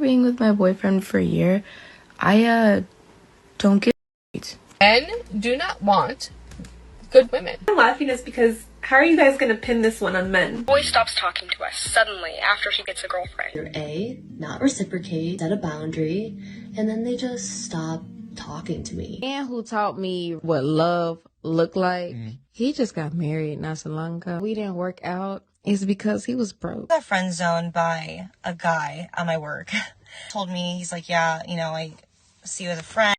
being with my boyfriend for a year, I don't get it. Men do not want good women. I'm laughing is because how are you guys gonna pin this one on men? Boy stops talking to us suddenly after he gets a girlfriend. You're A, not reciprocate, set a boundary, and then they just stop talking to me. The man who taught me what love looked like, he just got married not so long ago. We didn't work out. It's because he was broke. I got friend zoned by a guy at my work. Told me, he's like, yeah, you know, I see you as a friend.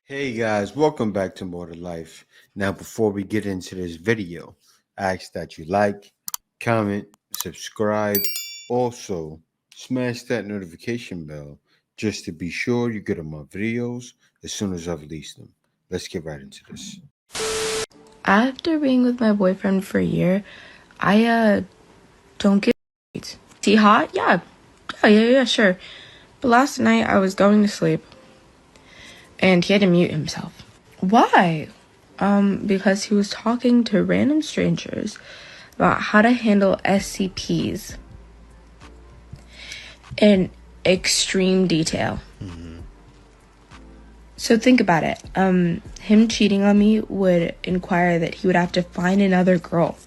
Hey guys, welcome back to More to Life. Now, before we get into this video, I ask that you like, comment, subscribe. Also, smash that notification bell just to be sure you get on my videos as soon as I release them. Let's get right into this. After being with my boyfriend for a year, I don't get it. Is he hot? Yeah, sure. But last night I was going to sleep and he had to mute himself. Why? Because he was talking to random strangers about how to handle SCPs in extreme detail. So think about it. Him cheating on me would inquire that he would have to find another girl.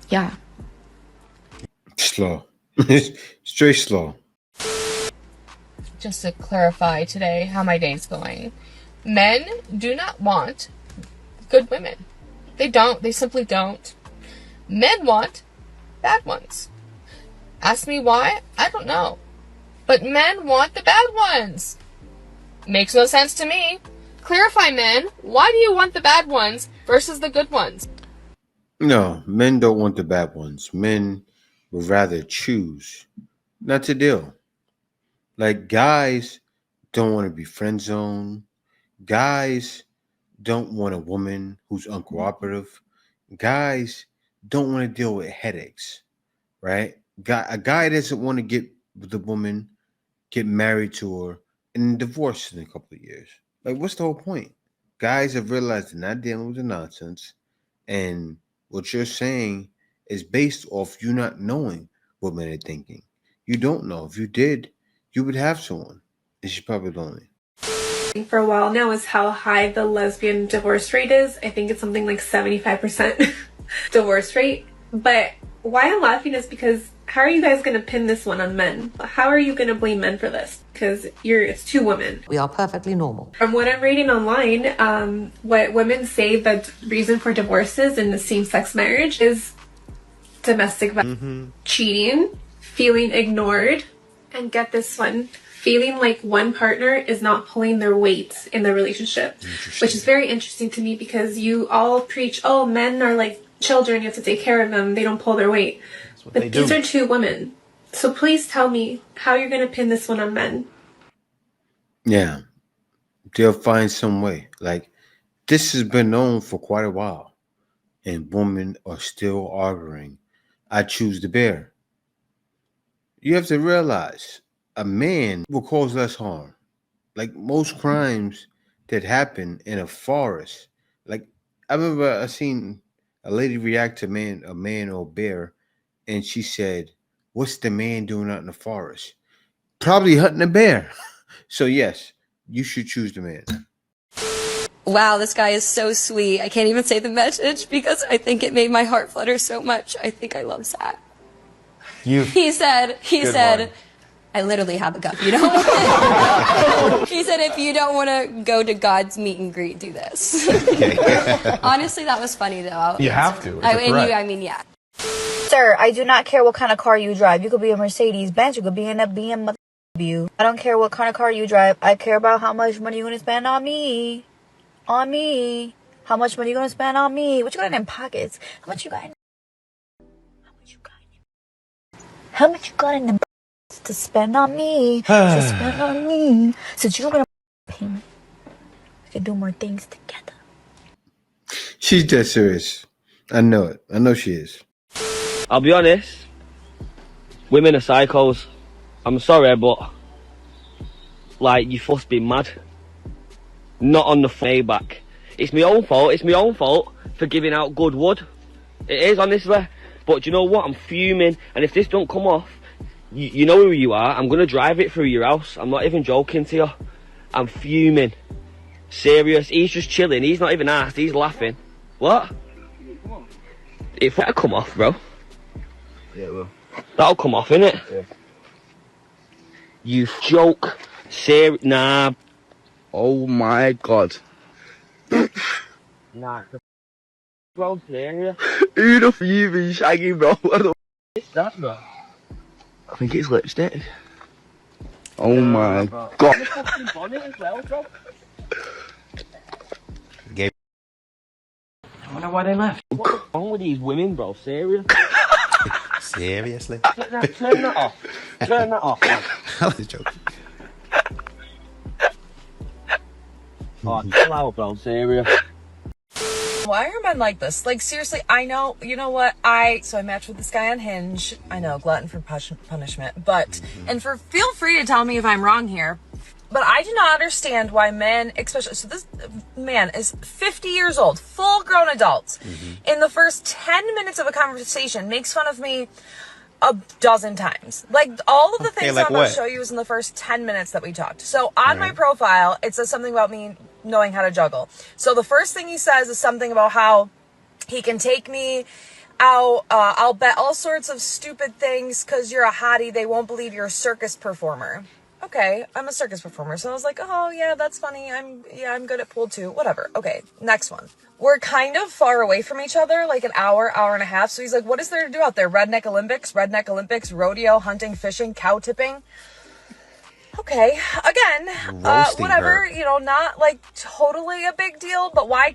Yeah. Slow. Straight slow. Just to clarify today how my day's going. Men do not want good women. They don't. They simply don't. Men want bad ones. Ask me why? I don't know. But men want the bad ones. Makes no sense to me. Clarify, men. Why do you want the bad ones versus the good ones? No, men don't want the bad ones. Men would rather choose not to deal. Like, guys don't want to be friend zoned. Guys don't want a woman who's uncooperative. Guys don't want to deal with headaches, right? A guy doesn't want to get the woman, get married to her, and divorced in a couple of years. Like, what's the whole point? Guys have realized they're not dealing with the nonsense, and what you're saying is based off you not knowing what men are thinking. You don't know. If you did, you would have someone, and she's probably lonely. For a while now is how high the lesbian divorce rate is. I think it's something like 75% divorce rate. But why I'm laughing is because how are you guys going to pin this one on men? How are you going to blame men for this? Because it's two women. We are perfectly normal. From what I'm reading online, what women say the reason for divorces in the same-sex marriage is domestic violence, cheating, feeling ignored, and get this one, feeling like one partner is not pulling their weight in the relationship, which is very interesting to me because you all preach, oh, men are like children, you have to take care of them, they don't pull their weight. But these are two women. So please tell me how you're going to pin this one on men. Yeah, they'll find some way. Like, this has been known for quite a while, and women are still arguing, I choose the bear. You have to realize a man will cause less harm. Like, most crimes that happen in a forest. Like, I remember I seen a lady react to a man or a bear, and she said, what's the man doing out in the forest? Probably hunting a bear. So yes, you should choose the man. Wow, this guy is so sweet. I can't even say the message because I think it made my heart flutter so much. I think I love Zach. He said, I literally have a gun. You don't want it. He said, if you don't want to go to God's meet and greet, do this. Honestly, that was funny though. You have to. Yeah. Sir, I do not care what kind of car you drive. You could be a Mercedes Benz. You could be in a BMW. I don't care what kind of car you drive. I care about how much money you're going to spend on me. On me. How much money you're going to spend on me. What you got in them pockets? How much you got in them to spend on me? Since you're going to pay me, we can do more things together. She's dead serious. I know it. I know she is. I'll be honest, women are psychos. I'm sorry, but like, you must be mad. Not on the payback. It's my own fault. It's my own fault for giving out good wood. It is, honestly. But you know what? I'm fuming. And if this don't come off, you know who you are. I'm going to drive it through your house. I'm not even joking to you. I'm fuming. Serious. He's just chilling. He's not even asked. He's laughing. What? It better come off, bro. Yeah, it will. That'll come off, innit? Yeah. You joke. Nah. Oh my god. Nah. Bro, serious. Who the f you been shagging, bro? What the What's that, bro? I think it's lipstick. Oh my god. The fucking bonnet as well, bro. I wonder why they left. What's wrong with these women, bro? Serious? Seriously? Turn that off. Turn that off, man. I was joking. Oh, chill out, bro. Serious. Why are men like this? Like, seriously, I know, you know what, so I matched with this guy on Hinge. I know, glutton for punishment, but, and feel free to tell me if I'm wrong here, but I do not understand why men, especially, so this man is 50 years old, full grown adult, in the first 10 minutes of a conversation makes fun of me a dozen times. Like, all of the things like I'm about what? to show you is in the first 10 minutes that we talked. So on my profile, it says something about me knowing how to juggle. So the first thing he says is something about how he can take me out. I'll bet all sorts of stupid things because you're a hottie. They won't believe you're a circus performer. Okay, I'm a circus performer. So I was like, oh yeah, that's funny. I'm good at pool too. Whatever. Okay, next one. We're kind of far away from each other, like an hour and a half. So he's like, what is there to do out there? Redneck Olympics, rodeo, hunting, fishing, cow tipping. Okay, again, whatever, you know, not like totally a big deal, but why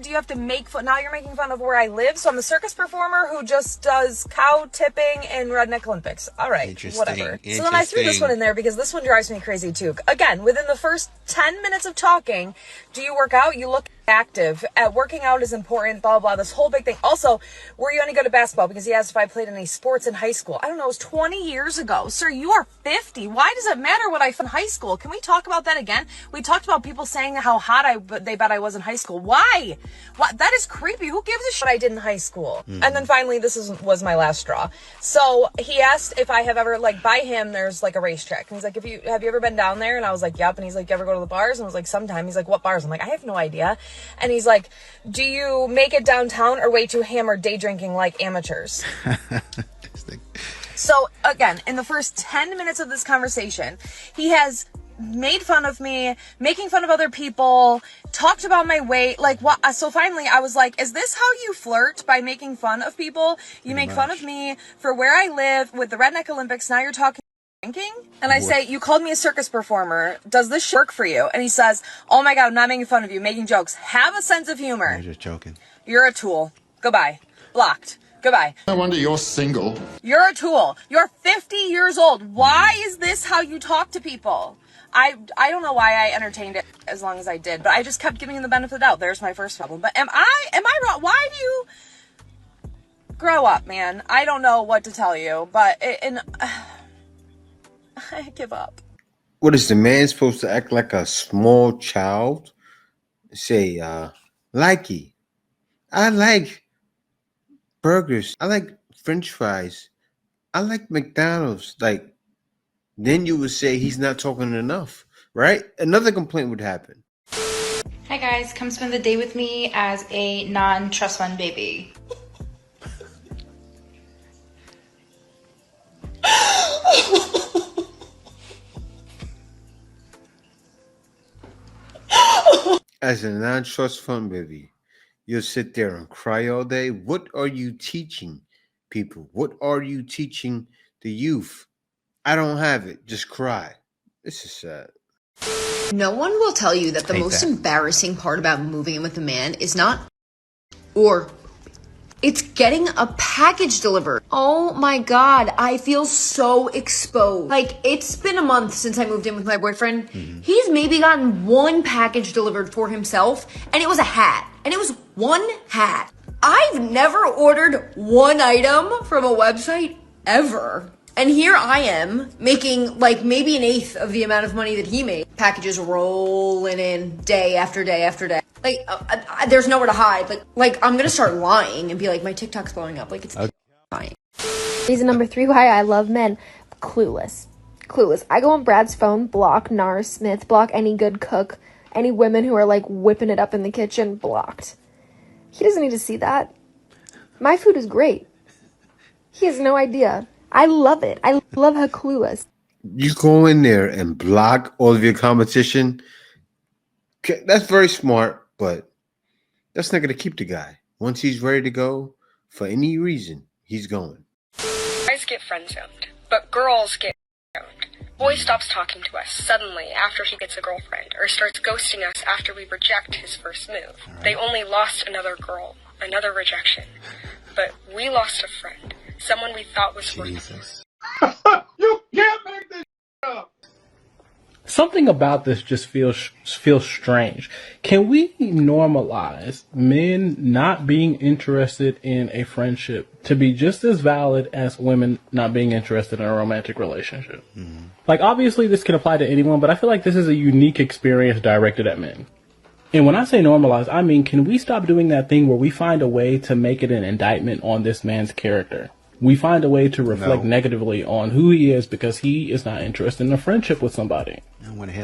do you have to make fun? Now you're making fun of where I live. So I'm a circus performer who just does cow tipping in Redneck Olympics. All right, whatever. So then I threw this one in there because this one drives me crazy too. Again, within the first 10 minutes of talking, do you work out? You look active. Working out is important, blah, blah, this whole big thing. Also, were you any good at basketball? Because he asked if I played any sports in high school. I don't know, it was 20 years ago. Sir, you are 50. Why does it matter what I in high school? Can we talk about that again? We talked about people saying how hot they bet I was in high school. Why? What? That is creepy. Who gives a shit what I did in high school? And then finally, this was my last straw. So he asked if I have ever, like, by him, there's like a racetrack. And he's like, have you ever been down there? And I was like, yep. And he's like, you ever go to the bars? And I was like, sometime. He's like, what bars? I'm like, I have no idea. And he's like, do you make it downtown or way too hammered day drinking like amateurs? So again, in the first 10 minutes of this conversation, he has made fun of me, making fun of other people, talked about my weight, like what? So finally I was like, is this how you flirt, by making fun of people? You make fun of me for where I live with the Redneck Olympics. Now you're talking drinking? And I say, you called me a circus performer. Does this work for you? And he says, oh my God, I'm not making fun of you, making jokes. Have a sense of humor. You're just joking. You're a tool. Goodbye. Blocked. Goodbye. No wonder you're single. You're a tool. You're 50 years old. Why is this how you talk to people? I don't know why I entertained it as long as I did, but I just kept giving him the benefit of the doubt. There's my first problem. But am I wrong? Why do you grow up, man? I don't know what to tell you, but I give up. What is the man supposed to act like a small child? Say, likey, I like burgers. I like French fries. I like McDonald's. Like, then you would say he's not talking enough, right? Another complaint would happen. Hi guys, come spend the day with me as a non-trust fund baby. As a non-trust fund baby, you'll sit there and cry all day. What are you teaching people? What are you teaching the youth? I don't have it. Just cry. This is sad. No one will tell you that the most embarrassing part about moving in with a man is not, or it's getting a package delivered. Oh my God, I feel so exposed. Like, it's been a month since I moved in with my boyfriend. He's maybe gotten one package delivered for himself, and it was a hat. And it was one hat. I've never ordered one item from a website ever. And here I am making like maybe an eighth of the amount of money that he made. Packages rolling in day after day after day. Like, there's nowhere to hide. Like I'm gonna start lying and be like, my TikTok's blowing up. Like, it's lying. Reason number 3 why I love men. Clueless. I go on Brad's phone, block Nars Smith, block any good cook, any women who are like whipping it up in the kitchen, blocked. He doesn't need to see that. My food is great. He has no idea. I love it. I love how clueless. You go in there and block all of your competition. That's very smart, but that's not going to keep the guy. Once he's ready to go, for any reason, he's going. Guys get friend-zoned, but girls get zoned. Boy stops talking to us suddenly after he gets a girlfriend, or starts ghosting us after we reject his first move. Right. They only lost another girl, another rejection. But we lost a friend, someone we thought was worth it. You can't make this up! Something about this just feels strange. Can we normalize men not being interested in a friendship to be just as valid as women not being interested in a romantic relationship? Mm-hmm. Like, obviously this can apply to anyone, but I feel like this is a unique experience directed at men. And when I say normalize, I mean, can we stop doing that thing where we find a way to make it an indictment on this man's character? We find a way to reflect negatively on who he is because he is not interested in a friendship with somebody.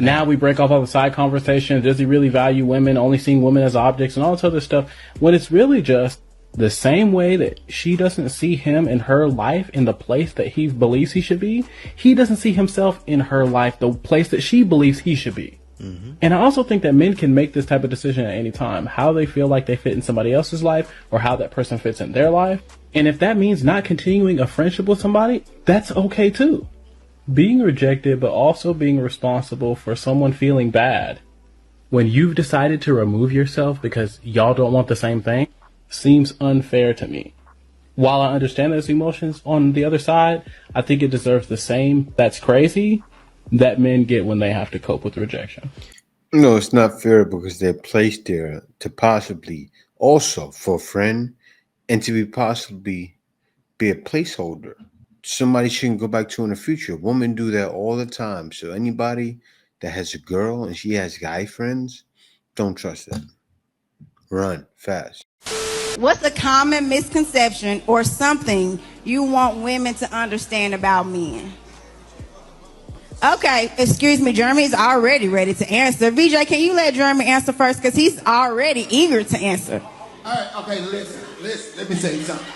Now we break off all the side conversations. Does he really value women, only seeing women as objects and all this other stuff, when it's really just the same way that she doesn't see him in her life in the place that he believes he should be. He doesn't see himself in her life, the place that she believes he should be. Mm-hmm. And I also think that men can make this type of decision at any time, how they feel like they fit in somebody else's life or how that person fits in their life. And if that means not continuing a friendship with somebody, that's okay too. Being rejected, but also being responsible for someone feeling bad when you've decided to remove yourself because y'all don't want the same thing seems unfair to me. While I understand those emotions on the other side, I think it deserves the same "that's crazy" that men get when they have to cope with rejection. No, it's not fair because they're placed there to possibly also for a friend and to be possibly be a placeholder. Somebody shouldn't go back to in the future. Women do that all the time. So anybody that has a girl and she has guy friends, don't trust them. Run fast. What's a common misconception or something you want women to understand about men? Okay, excuse me, Jeremy's already ready to answer. VJ, can you let Jeremy answer first? Because he's already eager to answer. All right, okay, listen, let me tell you something.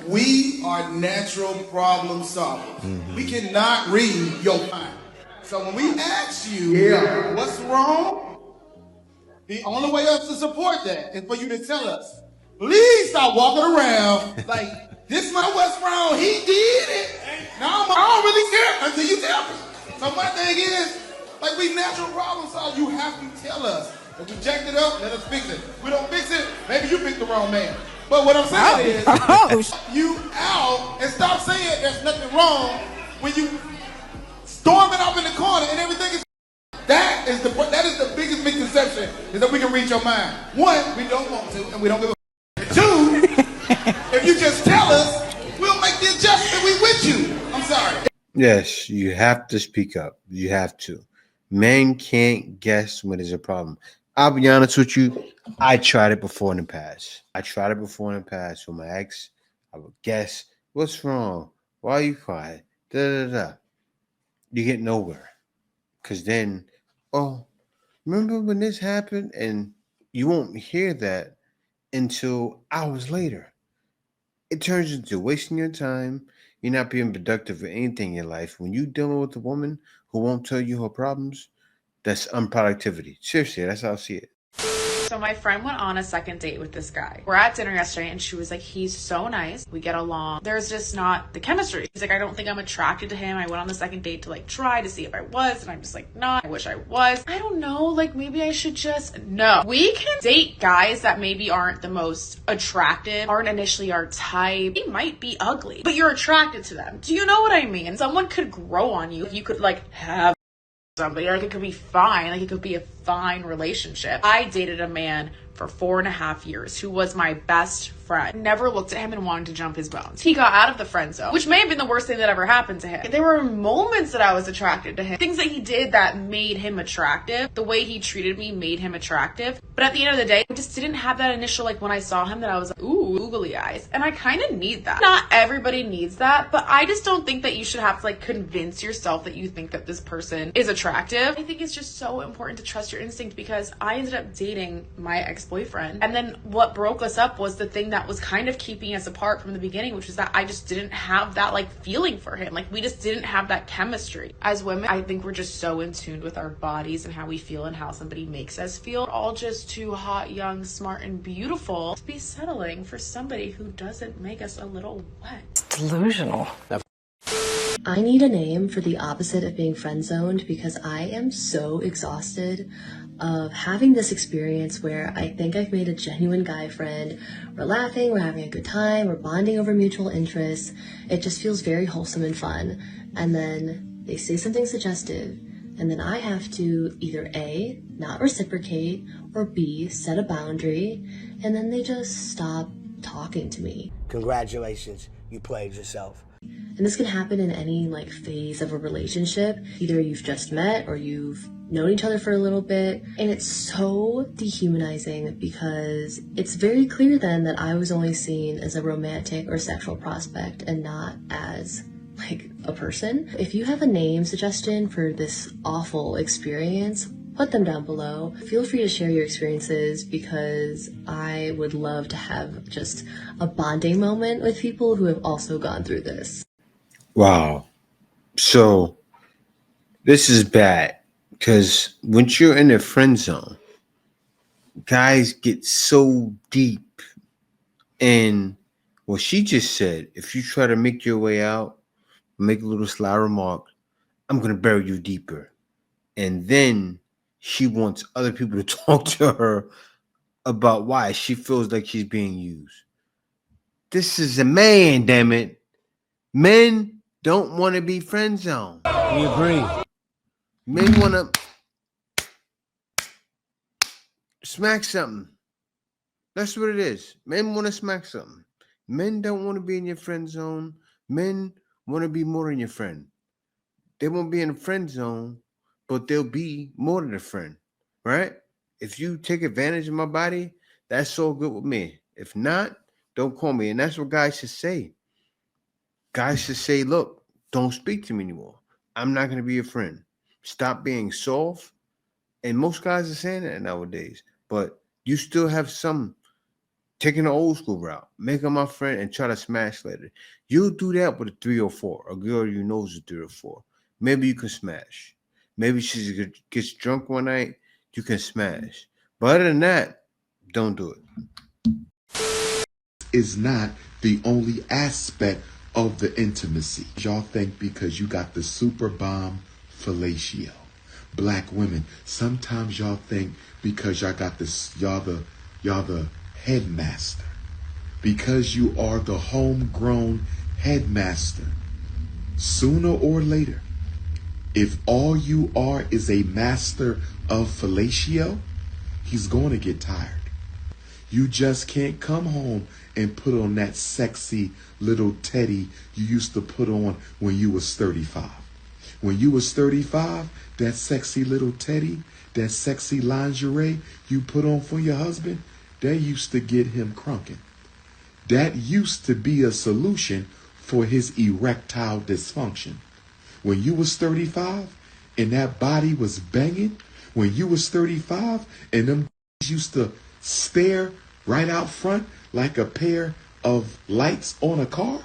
We are natural problem solvers. Mm-hmm. We cannot read your mind. So when we ask you what's wrong, the only way us to support that is for you to tell us. Please stop walking around like, this is not what's wrong, he did it. No, I don't really care until you tell me. So my thing is, like, we natural problem solvers, you have to tell us. If we jacked it up, let us fix it. If we don't fix it, maybe you picked the wrong man. But what I'm saying is, you out and stop saying there's nothing wrong when you storming up in the corner and everything is. That is the biggest misconception, is that we can read your mind. One, we don't want to, and we don't give a. Two, if you just tell us, we'll make the adjustment. We with you. I'm sorry. Yes, you have to speak up. You have to. Men can't guess when there's a problem. I'll be honest with you. I tried it before in the past. With my ex. I would guess, what's wrong? Why are you crying? You get nowhere. Because then, oh, remember when this happened? And you won't hear that until hours later. It turns into wasting your time. You're not being productive in anything in your life. When you're dealing with a woman who won't tell you her problems, that's unproductivity. Seriously, that's how I see it. So my friend went on a second date with this guy. We're at dinner yesterday and she was like, he's so nice. We get along. There's just not the chemistry. She's like, I don't think I'm attracted to him. I went on the second date to like try to see if I was. And I'm just like, no, I wish I was. I don't know. Like maybe I should just, no. We can date guys that maybe aren't the most attractive, aren't initially our type. They might be ugly, but you're attracted to them. Do you know what I mean? Someone could grow on you. You could like have somebody, like it could be fine, like it could be a fine relationship. I dated a man for 4.5 years who was my best friend. Never looked at him and wanted to jump his bones. He got out of the friend zone, which may have been the worst thing that ever happened to him. There were moments that I was attracted to him, things that he did that made him attractive. The way he treated me made him attractive. But at the end of the day, I just didn't have that initial, like when I saw him, that I was like, ooh, googly eyes. And I kind of need that. Not everybody needs that, but I just don't think that you should have to like convince yourself that you think that this person is attractive. I think it's just so important to trust your instinct, because I ended up dating my ex-boyfriend, and then what broke us up was the thing that was kind of keeping us apart from the beginning, which was that I just didn't have that like feeling for him. Like we just didn't have that chemistry. As women, I think we're just so in tune with our bodies and how we feel and how somebody makes us feel. We're all just too hot, young, smart, and beautiful to be settling for somebody who doesn't make us a little wet. It's delusional. I need a name for the opposite of being friend zoned, because I am so exhausted of having this experience where I think I've made a genuine guy friend. We're laughing, we're having a good time, we're bonding over mutual interests. It just feels very wholesome and fun. And then they say something suggestive, and then I have to either A, not reciprocate, or B, set a boundary, and then they just stop talking to me. Congratulations, you played yourself. And this can happen in any like phase of a relationship. Either you've just met or you've known each other for a little bit. And it's so dehumanizing, because it's very clear then that I was only seen as a romantic or sexual prospect and not as like a person. If you have a name suggestion for this awful experience, put them down below. Feel free to share your experiences, because I would love to have just a bonding moment with people who have also gone through this. Wow. So this is bad, because once you're in the friend zone, guys get so deep in what she just said. If you try to make your way out, make a little sly remark, I'm going to bury you deeper. And then she wants other people to talk to her about why she feels like she's being used. This is a man, damn it. Men don't want to be friend zoned. We agree. Men want to smack something. That's what it is. Men want to smack something. Men don't want to be in your friend zone. Men want to be more than your friend. They won't be in the friend zone, but they'll be more than a friend, right? If you take advantage of my body, that's all good with me. If not, don't call me. And that's what guys should say. Guys should say, look, don't speak to me anymore. I'm not going to be your friend. Stop being soft. And most guys are saying that nowadays. But you still have some taking the old school route. Make her my friend and try to smash later. You'll do that with a 3 or 4. A girl you know is a 3 or 4. Maybe you can smash. Maybe she gets drunk one night. You can smash. But other than that, don't do it. Is not the only aspect of the intimacy. Y'all think because you got the super bomb fellatio. Black women, sometimes y'all think because y'all got this, y'all the headmaster. Because you are the homegrown headmaster. Sooner or later, if all you are is a master of fellatio, he's going to get tired. You just can't come home and put on that sexy little teddy you used to put on when you was 35. When you was 35, that sexy little teddy, that sexy lingerie you put on for your husband, that used to get him crunking. That used to be a solution for his erectile dysfunction. When you was 35 and that body was banging, when you was 35 and them used to stare right out front like a pair of lights on a car,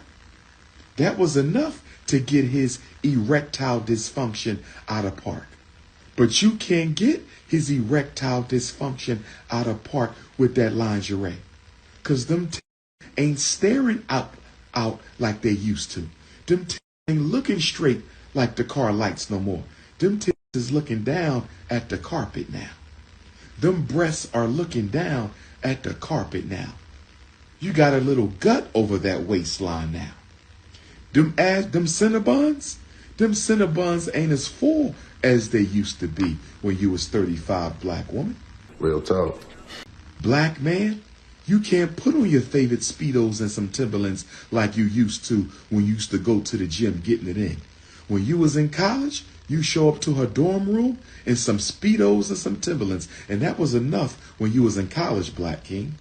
that was enough to get his erectile dysfunction out of park. But you can't get his erectile dysfunction out of park with that lingerie, because them ain't staring out like they used to. Them ain't looking straight like the car lights no more. Them is looking down at the carpet now. Them breasts are looking down at the carpet now. You got a little gut over that waistline now. Them Cinnabons ain't as full as they used to be when you was 35, black woman. Real talk. Black man, you can't put on your favorite Speedos and some Timberlands like you used to when you used to go to the gym getting it in. When you was in college, you show up to her dorm room in some Speedos and some Timberlands, and that was enough when you was in college, Black King.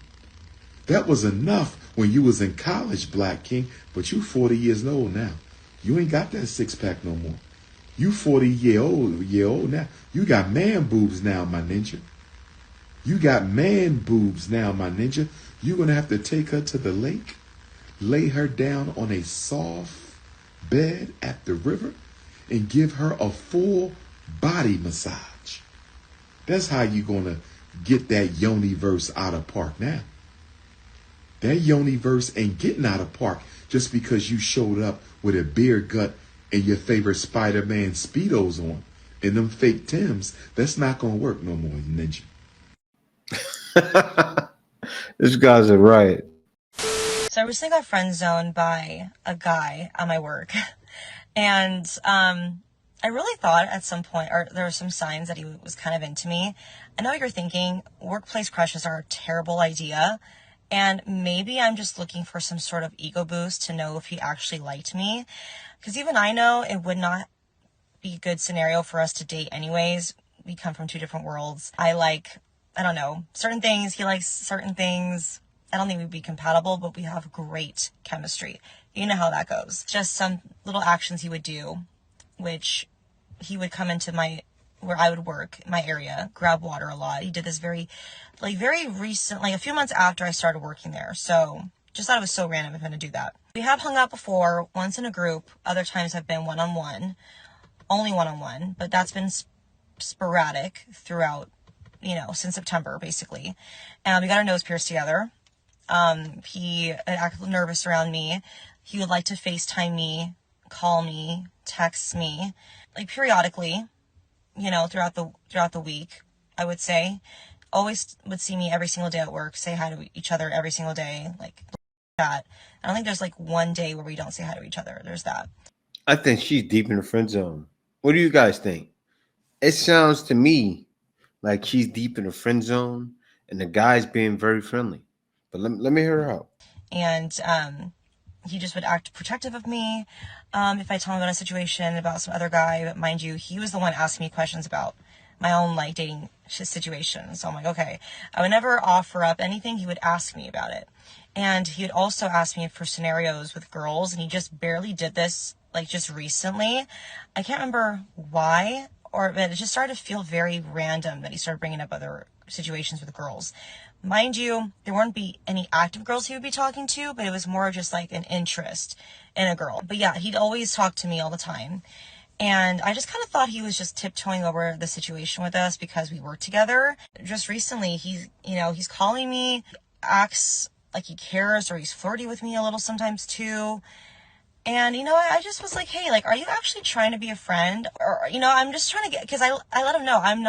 That was enough when you was in college, Black King, but you 40 years old now. You ain't got that six-pack no more. You 40-year-old now. You got man boobs now, my ninja. You got man boobs now, my ninja. You're going to have to take her to the lake, lay her down on a soft bed at the river, and give her a full body massage. That's how you're going to get that yoni-verse out of park now. That yoni-verse ain't getting out of park just because you showed up with a beer gut and your favorite Spider-Man Speedos on and them fake Tims. That's not going to work no more, ninja. This guy's a riot. So I recently got friend zoned by a guy at my work. And I really thought at some point, or there were some signs that he was kind of into me. I know what you're thinking, workplace crushes are a terrible idea. And maybe I'm just looking for some sort of ego boost to know if he actually liked me. Because even I know it would not be a good scenario for us to date anyways. We come from two different worlds. I don't know, certain things. He likes certain things. I don't think we'd be compatible, but we have great chemistry. You know how that goes. Just some little actions he would do, which he would come into where I would work, my area, grab water a lot. He did this very recent, a few months after I started working there. So just thought it was so random of him to do that. We have hung out before, once in a group. Other times have been one-on-one, only one-on-one, but that's been sporadic throughout, since September, basically. And we got our nose pierced together. He acted nervous around me. He would like to FaceTime me, call me, text me, periodically, throughout the week, I would say. Always would see me every single day at work, say hi to each other every single day, that. I don't think there's one day where we don't say hi to each other. There's that. I think she's deep in the friend zone. What do you guys think? It sounds to me like she's deep in the friend zone and the guy's being very friendly. But let me hear her out. And he just would act protective of me if I tell him about a situation about some other guy. But mind you, he was the one asking me questions about my own dating situation. So I'm like, okay. I would never offer up anything. He would ask me about it. And he would also ask me for scenarios with girls, and he just barely did this just recently. I can't remember why, but it just started to feel very random that he started bringing up other situations with girls. Mind you, there wouldn't be any active girls he would be talking to, but it was more just an interest in a girl. But yeah, he'd always talk to me all the time. And I just kind of thought he was just tiptoeing over the situation with us because we worked together. Just recently, he's calling me, acts like he cares, or he's flirty with me a little sometimes too. And, I just was like, hey, are you actually trying to be a friend? Or, I'm just trying to get, because I let him know I'm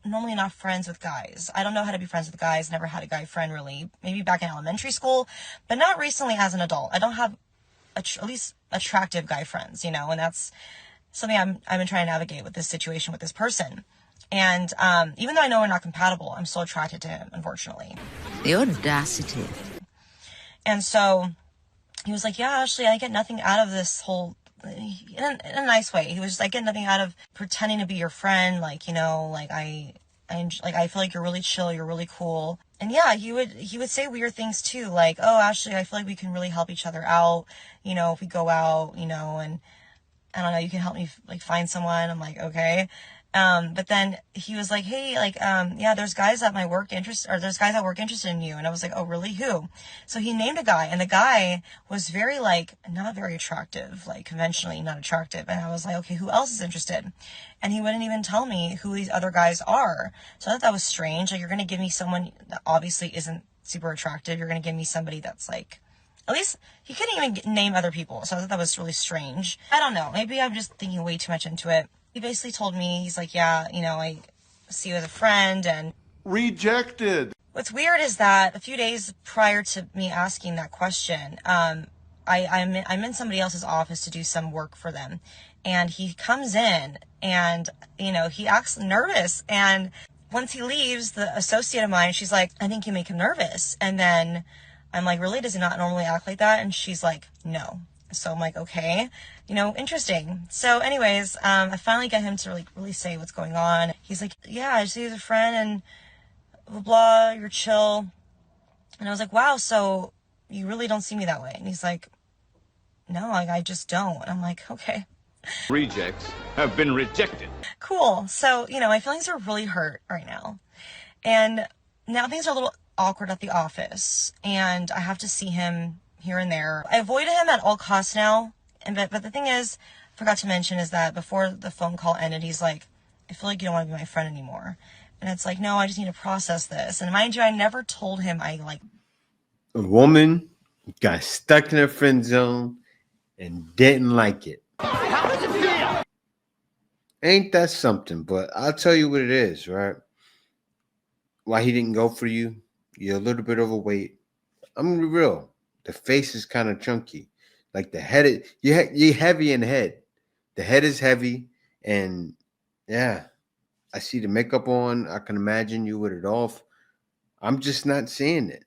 normally not friends with guys. I don't know how to be friends with guys. Never had a guy friend really. Maybe back in elementary school, but not recently as an adult. I don't have at least attractive guy friends, and that's something I've been trying to navigate with this situation with this person. And, even though I know we're not compatible, I'm still attracted to him, unfortunately. The audacity. And so he was like, yeah, Ashley, I get nothing out of this whole, in a nice way. He was just I get nothing out of pretending to be your friend. I feel like you're really chill. You're really cool. And yeah, he would say weird things too. Oh, Ashley, I feel like we can really help each other out. If we go out, and I don't know, you can help me find someone. I'm like, okay. But then he was like, hey, yeah, there's guys at my work there's guys at work interested in you. And I was like, oh, really? Who? So he named a guy, and the guy was very not very attractive, conventionally not attractive. And I was like, okay, who else is interested? And he wouldn't even tell me who these other guys are. So I thought that was strange. You're going to give me someone that obviously isn't super attractive. You're going to give me somebody that's at least he couldn't even name other people. So I thought that was really strange. I don't know. Maybe I'm just thinking way too much into it. He basically told me, he's like, yeah, I see you as a friend, and rejected. What's weird is that a few days prior to me asking that question, I'm in somebody else's office to do some work for them. And he comes in And, you know, he acts nervous. And once he leaves, the associate of mine, she's like, I think you make him nervous. And then I'm like, really? Does he not normally act like that? And she's like, no. So I'm like, okay, you know, interesting. So anyways, I finally get him to really say what's going on. He's like, yeah, I just see you as a friend and blah, blah, you're chill. And I was like, wow, so you really don't see me that way? And he's like, no, like, I just don't. And I'm like, okay. Rejects have been rejected. Cool. So, you know, my feelings are really hurt right now. And now things are a little awkward at the office. And I have to see him here and there. I avoid him at all costs now. But the thing is, I forgot to mention, is that before the phone call ended, he's like, I feel like you don't want to be my friend anymore. And it's like, no, I just need to process this. And mind you, I never told him I like. A woman got stuck in a friend zone and didn't like it. How does it feel? Ain't that something? But I'll tell you what it is, right? Why he didn't go for you? You're a little bit overweight. I'm gonna be real. The face is kind of chunky. Like the head is, you're heavy in the head. The head is heavy, and yeah, I see the makeup on. I can imagine you with it off. I'm just not seeing it.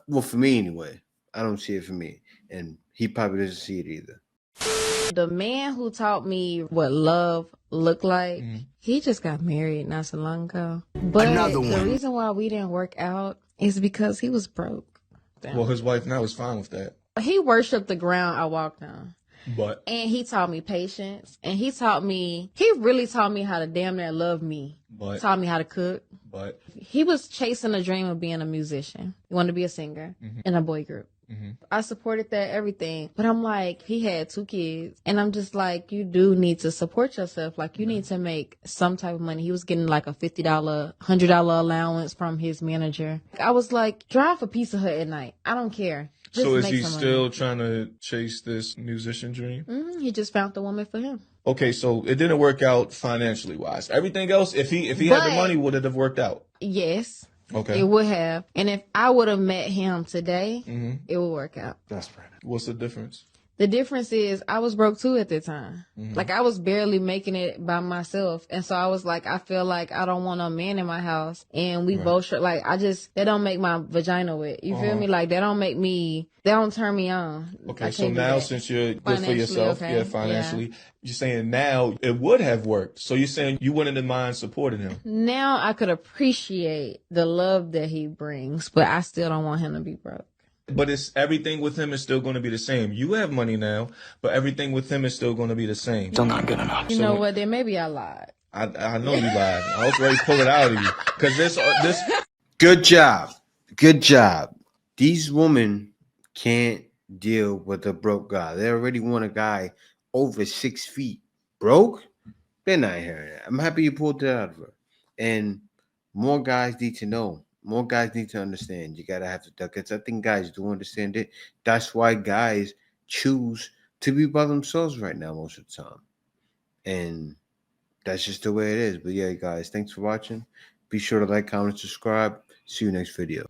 Well, for me anyway. I don't see it for me, and he probably doesn't see it either. The man who taught me what love looked like, he just got married not so long ago. But the reason why we didn't work out is because he was broke. Well, his wife now is fine with that. He worshiped the ground I walked on. But And he taught me patience. And he really taught me how to damn near love me. But Taught me how to cook. But he was chasing a dream of being a musician. He wanted to be a singer in a boy group. I supported that, everything. But I'm like, he had 2 kids. And I'm just like, you do need to support yourself. Like, you need to make some type of money. He was getting like a $50, $100 allowance from his manager. I was like, drive a Pizza Hut at night. I don't care. Just so is make he some still money. trying to chase this musician dream? He just found the woman for him. Okay, so it didn't work out financially wise. Everything else, if he had the money, would it have worked out? Yes. Okay. It would have. And if I would have met him today, it would work out. That's right. What's the difference? The difference is I was broke too at the time. Like I was barely making it by myself. And so I was like, I feel like I don't want a man in my house. And we both like, that don't make my vagina wet. You feel me? Like that don't turn me on. Okay, so now since you're good for yourself, okay. Financially, you're saying now it would have worked. So you're saying you wouldn't mind supporting him. Now I could appreciate the love that he brings, but I still don't want him to be broke. But it's everything with him is still going to be the same. You have money now, but everything with him is still going to be the same. Still not good enough. You know what? Then maybe I lied. I know you lied. I was ready to pull it out of you because this. Good job. These women can't deal with a broke guy. They already want a guy over 6 feet. Broke? They're not hearing that. I'm happy you pulled it out of her. And more guys need to know. More guys need to understand. You gotta have the ducats. I think guys do understand it. That's why guys choose to be by themselves right now most of the time. And that's just the way it is. But yeah, guys, thanks for watching. Be sure to like, comment, subscribe. See you next video.